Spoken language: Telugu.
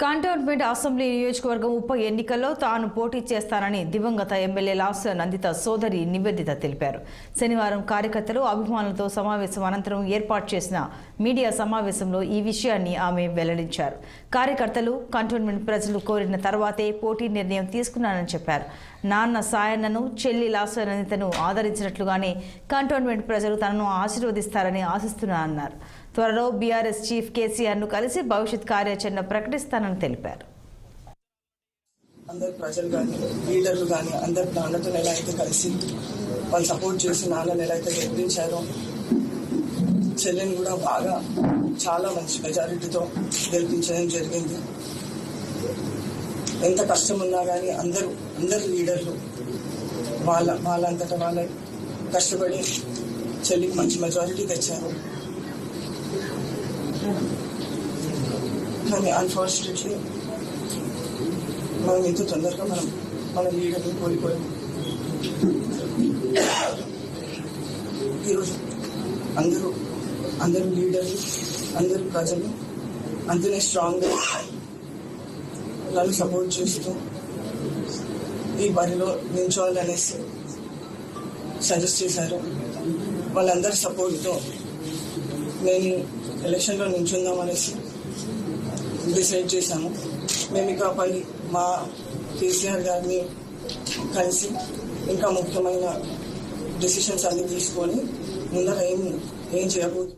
కంటోన్మెంట్ అసెంబ్లీ నియోజకవర్గం ఉప ఎన్నికల్లో తాను పోటీ చేస్తానని దివంగత ఎమ్మెల్యే లాస్య నందిత సోదరి నివేదిత తెలిపారు. శనివారం కార్యకర్తలు అభిమానులతో సమావేశం అనంతరం ఏర్పాటు చేసిన మీడియా సమావేశంలో ఈ విషయాన్ని ఆమె వెల్లడించారు. కార్యకర్తలు కంటోన్మెంట్ ప్రజలు కోరిన తర్వాతే పోటీ నిర్ణయం తీసుకున్నానని చెప్పారు. నాన్న సాయన్నను, చెల్లి లాస్య నందితను ఆదరించినట్లుగానే కంటోన్మెంట్ ప్రజలు తనను ఆశీర్వదిస్తారని ఆశిస్తున్నారన్నారు. త్వరలో బీఆర్ఎస్ చీఫ్ కేసీఆర్ ను కలిసి భవిష్యత్ కార్యాచరణ ప్రకటిస్తానని తెలిపారు. అందరు ప్రజలు కానీ లీడర్లు కానీ అందరు నాన్నతో ఎలా అయితే కలిసి వాళ్ళు సపోర్ట్ చేసి నాన్నని ఎలా అయితే గెలిపించారో చెల్లెని కూడా బాగా చాలా మంచి మెజారిటీతో గెలిపించడం జరిగింది. ఎంత కష్టం ఉన్నా కానీ అందరు లీడర్లు వాళ్ళంతటా వాళ్ళ కష్టపడి చెల్లికి మంచి మెజారిటీ తెచ్చారు. కానీ అన్ఫార్చునేట్లీ మనం ఇంత తొందరగా మన లీడర్ని కోల్పోయాం. ఈరోజు అందరూ లీడర్లు, అందరూ ప్రజలు అంతనే స్ట్రాంగ్గా నన్ను సపోర్ట్ చేస్తూ ఈ బరిలో నిల్చోవాలనేసి సజెస్ట్ చేశారు. వాళ్ళందరి సపోర్ట్తో నేను ఎలక్షన్లో నిల్చుందామనేసి డిసైడ్ చేశాము. మేము ఇక మా కేసీఆర్ గారిని కలిసి ఇంకా ముఖ్యమైన డెసిషన్స్ అన్ని తీసుకొని ముందర ఏం చేయబోతుంది.